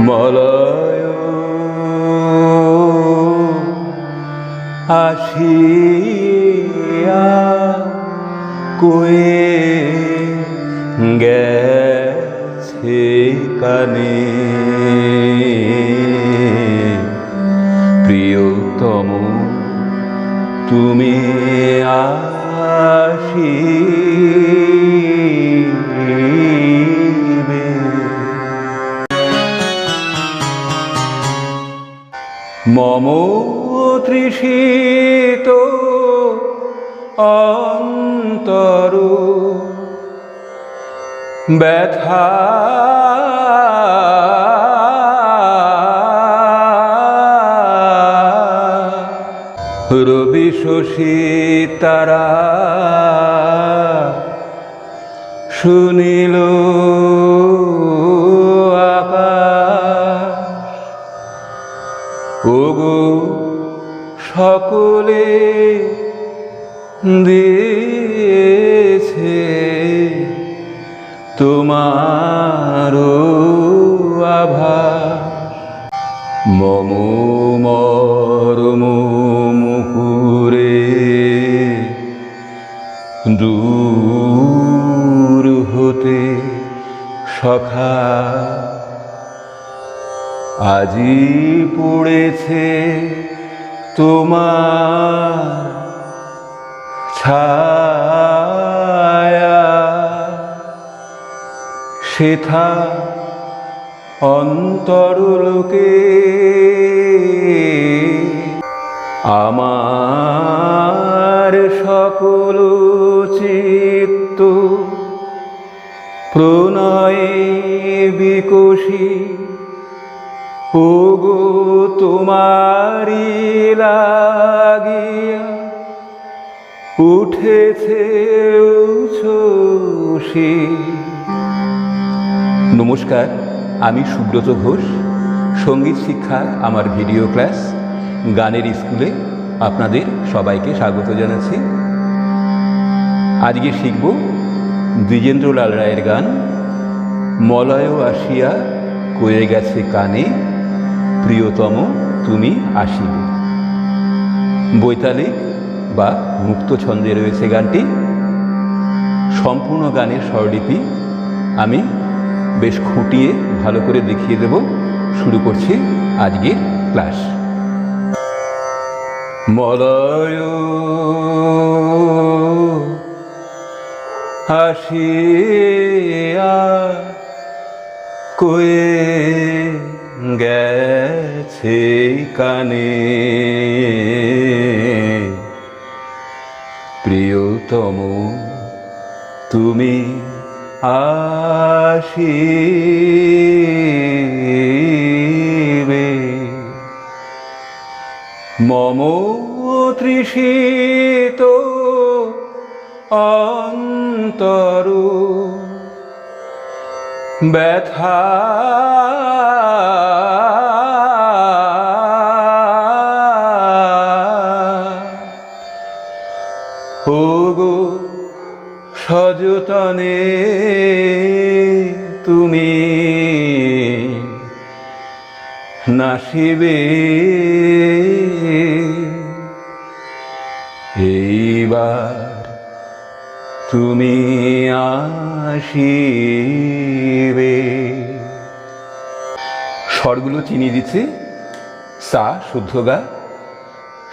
মলয় আসিয়া কয়ে গেছে কানে, প্রিয়তম তুমি আসিবে। মম তৃষিত অন্তর ব্যথা রবি শশী তারা শুনিল আকাশ, ওগো সকলে দিয়েছে তোমার আভাস। মম মরম মুহুরে দূর হতে সখা আজি পড়েছে তোমার ছায়া, সেথা অন্তরলোকে আমার সকল চিত্ত প্রণয়ে বিকশী, ওগো তোমারি লাগিয়া উঠেছে উচ্ছ্বসী। নমস্কার, আমি সুব্রত ঘোষ। সঙ্গীত শিক্ষা আমার ভিডিও ক্লাস গানের স্কুলে আপনাদের সবাইকে স্বাগত জানাচ্ছি। আজকে শিখব দ্বিজেন্দ্রলাল রায়ের গান মলয় আসিয়া কয়ে গেছে কানে, প্রিয়তম তুমি আসিবে। বৈতালিক বা মুক্ত ছন্দে রয়েছে গানটি। সম্পূর্ণ গানের স্বরলিপি আমি বেশ খুঁটিয়ে ভালো করে দেখিয়ে দেব। শুরু করছি আজকের ক্লাস। মলয় আসিয়া কয়ে গেছে কানে, প্রিয়তম তুমি আসিবে। মম তৃষিত অন্তর ব্যথা ওগো সযতনে তুমি নাসিবে, এইবার তুমি আসিবে। স্বরগুলো চিনিয়ে দিচ্ছি। সা শুদ্ধ গা,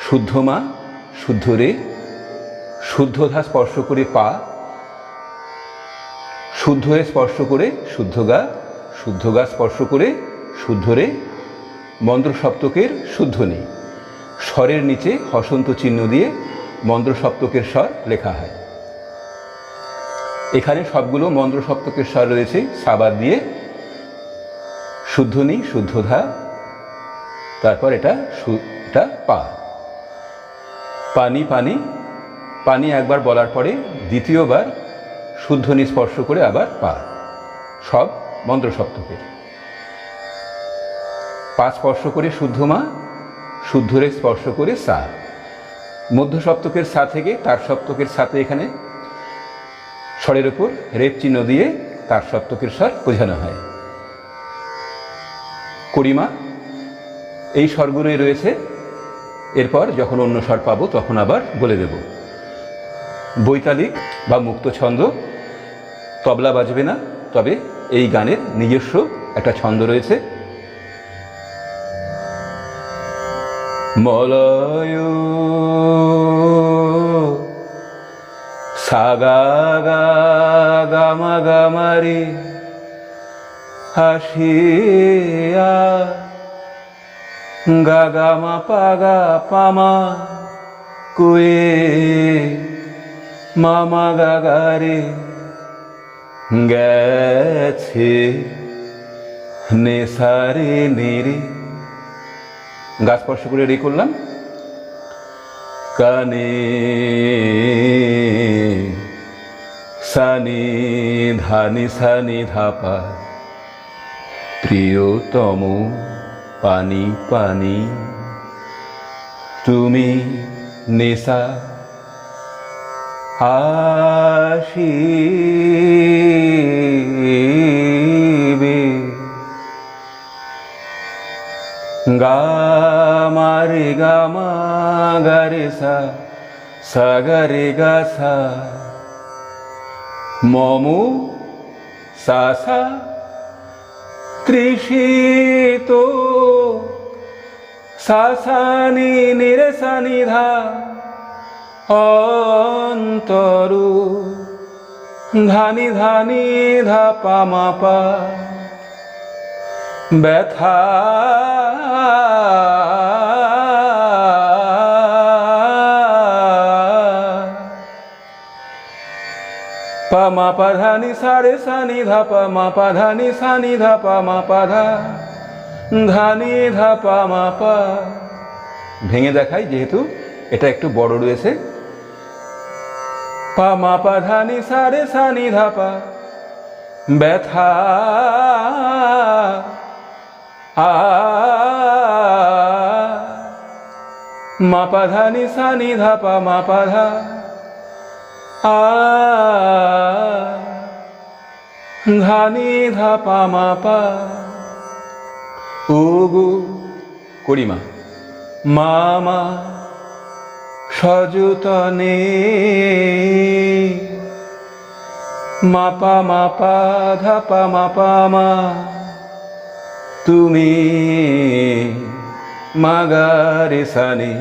শুদ্ধ মা, শুদ্ধ রে, শুদ্ধ ধা স্পর্শ করে পা, শুদ্ধ রে স্পর্শ করে শুদ্ধ গা, শুদ্ধ গা স্পর্শ করে শুদ্ধ রে, মন্ত্র সপ্তকের শুদ্ধ নেই। স্বরের নিচে হসন্ত চিহ্ন দিয়ে মন্ত্র সপ্তকের স্বর লেখা হয়। এখানে সবগুলো মন্ত্র সপ্তকের স্বর রয়েছে সাবাদ দিয়ে। শুদ্ধ নি, শুদ্ধ ধা, তারপর এটা পা। পানি পানি পানি একবার বলার পরে দ্বিতীয়বার শুদ্ধ নি স্পর্শ করে আবার পা। সব মন্ত্র সপ্তকের। পা স্পর্শ করে শুদ্ধ মা, শুদ্ধ রে স্পর্শ করে সা। মধ্য সপ্তকের সা থেকে তার সপ্তকের সাথে এখানে স্বরের উপর রেপ চিহ্ন দিয়ে তার সপ্তকের স্বর বোঝানো হয়। করিমা এই স্বরগুলোই রয়েছে। এরপর যখন অন্য স্বর পাবো তখন আবার বলে দেব। বৈতালিক বা মুক্ত ছন্দ, তবলা বাজবে না, তবে এই গানের নিজস্ব একটা ছন্দ রয়েছে। মলয় সাগা গা গামা গামারি হাসিয়া গা গামা পাগা পামা কুয়ে মামা গাগারে গেছে নেসারে নেরে। গা স্পর্শ করে রে করলাম। কানে সানি ধানি সানি ধাপা প্রিয়তম পানি পানি তুমি নেশা আসিবে। গা মারে গা মা গা রে সা সা গা রে গা সা মমু সা সা তৃষিত সা সা নি নি রে সা নি ধা অন্তরু ধানি ধানি ধা পা মা পা ব্যথা পা মা পা ধা নি সা রে সা নি ধা পা মা পা ধা নি সা নি ধা পা মা পা ধা ধা নি ধা পা মা পা। ভেঙে দেখাই যেহেতু এটা একটু বড় রয়েছে। পা মা পা ধা নি সা রে সা নি ধা পা ব্যথা আ মা পা ধা নি সা নি ধা পা মা পা ধা আ ধা নি ধা পা মা পা। ওগো করিমা মামা সযতনে মাপা মাপা ধাপা মাপা মা তুমি মাগারে সানি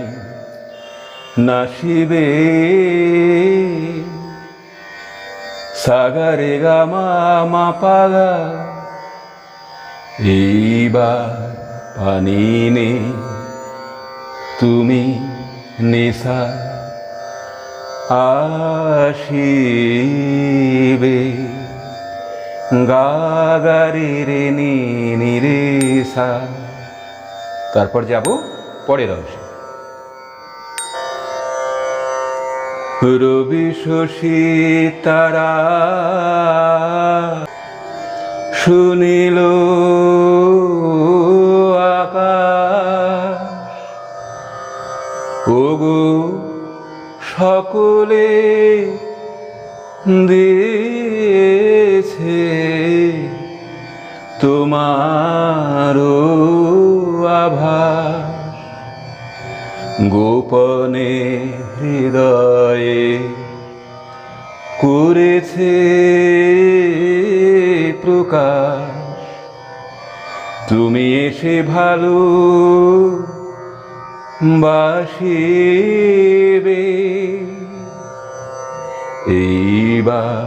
নাসিবে সাগারে গা মা মাপা গা। এইবার পানি নে তুমি নেশা আসিবে। গা গা রে রে নি নি রে সা। তারপর যাব পরের অংশে। রবি শশী তারা শুনিল আকাশ। ওগো সকলে দিয়েছে তোমার আভাস। গোপনে হৃদয়ে করেছে প্রকাশ। তুমি এসে ভালো বাসিবে। এইবার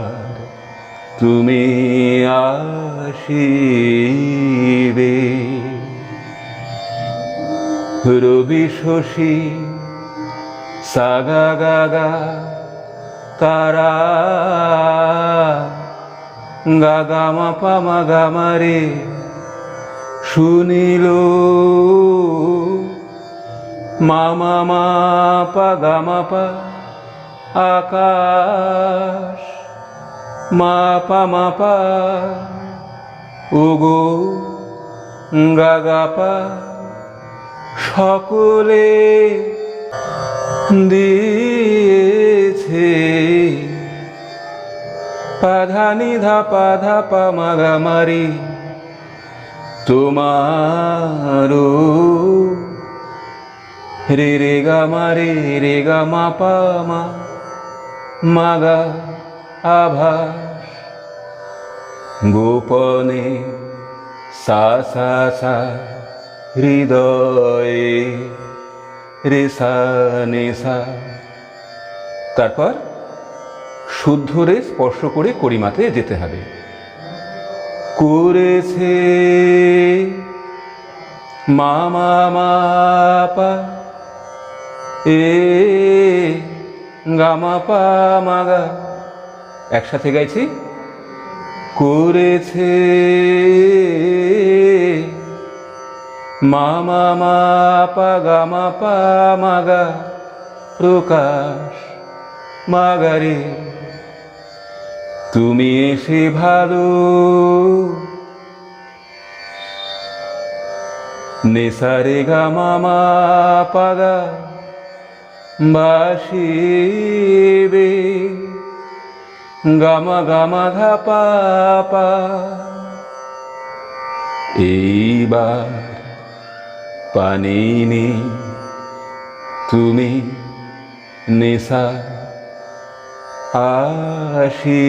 তুমি আসিবে। রবি শশী সাগা গা গা তারা গা গা মা পা মা গা মা রে শুনিল মা মা মা পা গা মা পা আকাশ মা পা মা পা। ওগো গা গা পা সকলে দিয়েছে পাধানি ধাপা ধাপা মাগামারি তোমারও রে রে গা মা রে রে গা মা পা মা মাগা আভাস গোপনে সা সা সা হৃদয়ে রে সা নে সা। তারপর শুদ্ধ রে স্পর্শ করে করিমাতে যেতে হবে। করেছে মা মা মা পা এ গা মা পা মা গা, একসাথে গাইছি। করেছে মা মা মা পা গা মা পা মা গা প্রকাশ মা গা রে, তুমি এসে ভালো নেশা রে গা মা মা পা গা বাসিবে গামা গামা ধা পা পা। এইবার পানি নে তুমি নেশা আসিবে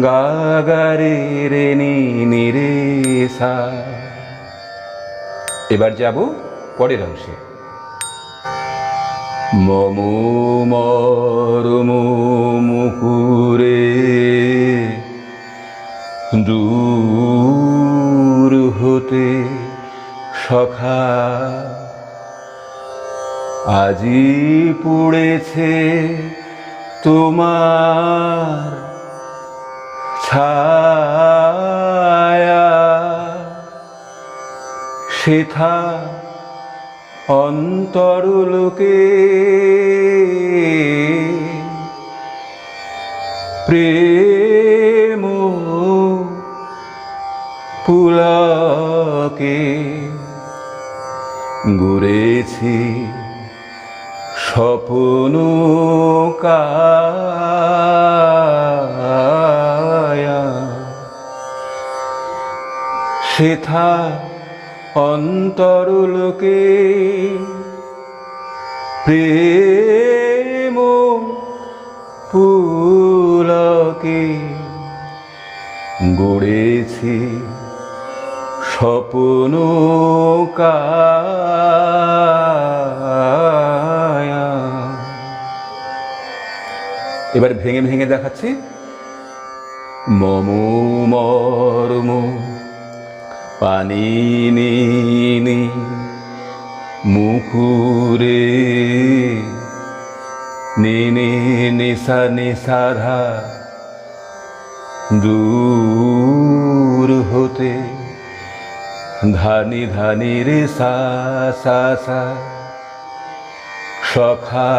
গা গা রে রে নি রে সা। এবার যাব পরের অংশে। মম মরম মুকুরে দূর হতে সখা আজি পড়েছে তোমার ছায়া সেথা অন্তরলোকে প্রেম পুলকে ঘুরেছি স্বপ্ন কায়া সেথা অন্তরলোকে প্রেম পুলকে গড়েছি স্বপ্ন কায়া। এবার ভেঙে ভেঙে দেখাচ্ছি। মম মর্ম পানি নি মুকুরে নে নে নিশা নিশাধা দূর হতে ধানি ধানি রে সা সা সা সখা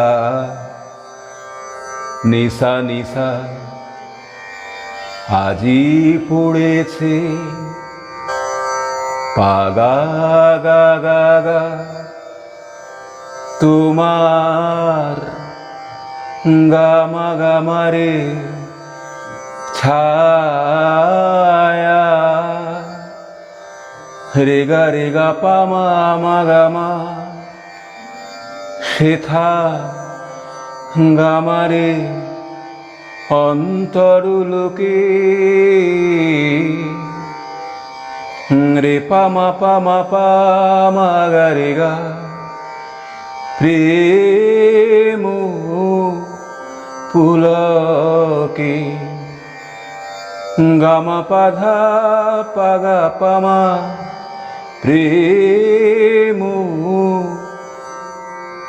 নিশা নিশা আজি পড়েছে পাগা গা গা গা তোমার গামা গামা রে ছায়া রে গা পামা মা গামা সেথা গামা রে অন্তরলোকে রে পামা পামা পামা গা রে গা প্রেম পুলকে গামা পাধা পাগা পামা প্রেম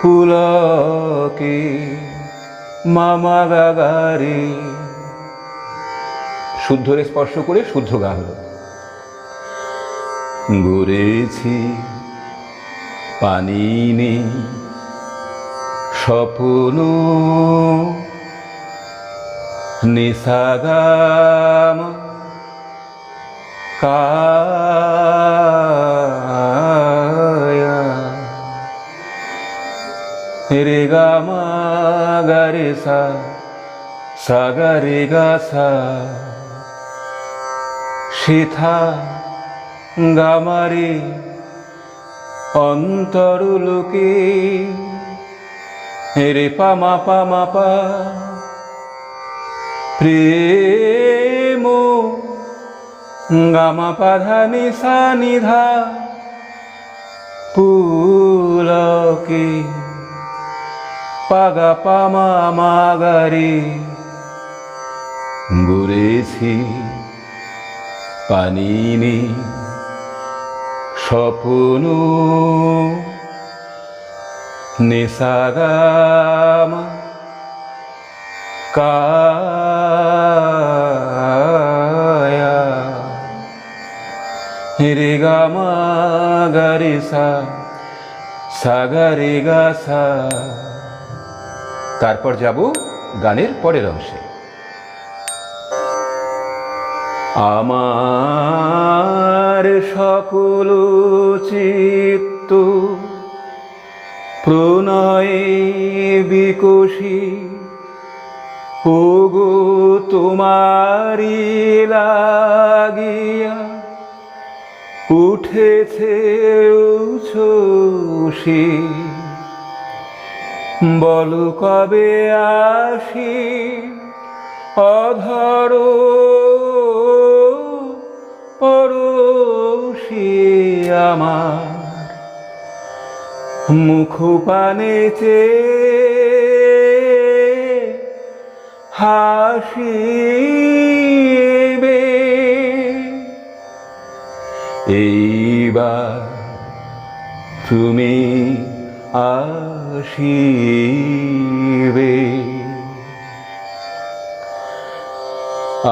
পুলকে মামা গা গা রে। শুদ্ধ রে স্পর্শ করে শুদ্ধ গা হলো। ঘুরেছি পানি নেই স্বপ্ন নিসাগাম কায়া রে গা মা গা রে সা, সা গা রে গা সা, সেথা গামারে অন্তরলোকে, রে পা মা পা, প্রেম গামা পা ধা নি সা নি ধা, পুলকে পাগা পা মা গা রে, ঘুরেছি পানিনি স্বপ্ন নিসাগামা কায়া, রে গা মা গা রে সা, সা গা রে গা সা। তারপর যাব গানের পরের অংশে। আমার সকল চিত্ত প্রণয়ে বিকশি, ওগো তোমারি লাগিয়া উঠেছে উচ্ছ্বসী, বলো কবে আসি অধর পরশি আমার, মুখ পানে চেয়ে হাসিবে, এইবার তুমি আসিবে।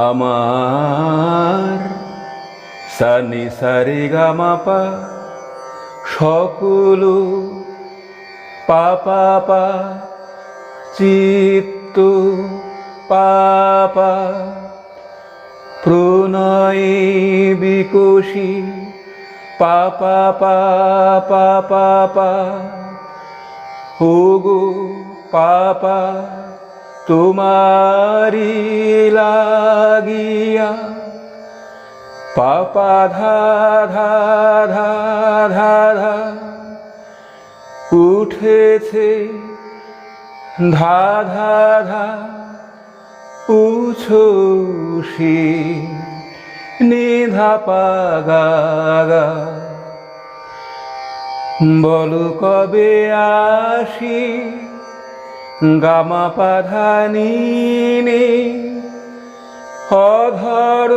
আমার সা নি সা রে গা মা পা, সকল পা পা পা, চিত্ত পা পা, প্রণয়ে বিকশি, পা পা পা পা পা পা, ওগো পা পা তোমারি লাগিয়া, পা পা ধা ধা ধা ধা ধা, উঠেছে ধা ধা ধা উচ্ছ্বসী, নিধা পা গা গা, বলো কবে আসি গামা পা ধা নি নি, অধর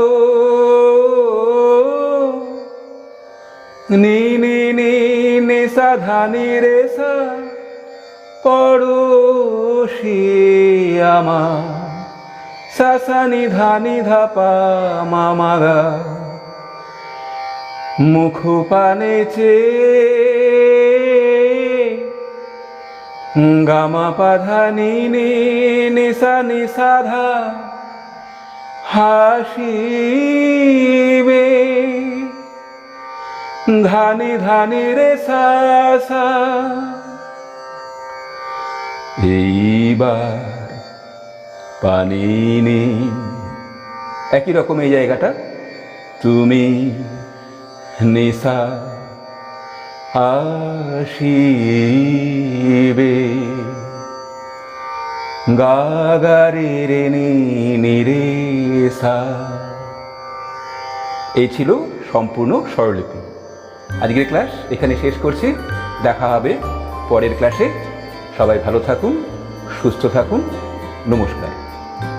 নি নি নি নি সা ধা নি রে সা, পড়শি আমার, সা সা নি ধা পা মা মা গা, মুখ পানে চেয়ে গামা পা ধা নি নি নি সা ধা, হাসিবে, ধানি রে সা সা। এইবার পানিনি, একই রকম এই জায়গাটা, তুমি নিশা আসিবে, গা গা রে রে নি রে সা। এই ছিল সম্পূর্ণ স্বরলিপি। আজকের ক্লাস এখানে শেষ করছি, দেখা হবে পরের ক্লাসে। সবাই ভালো থাকুন, সুস্থ থাকুন, নমস্কার।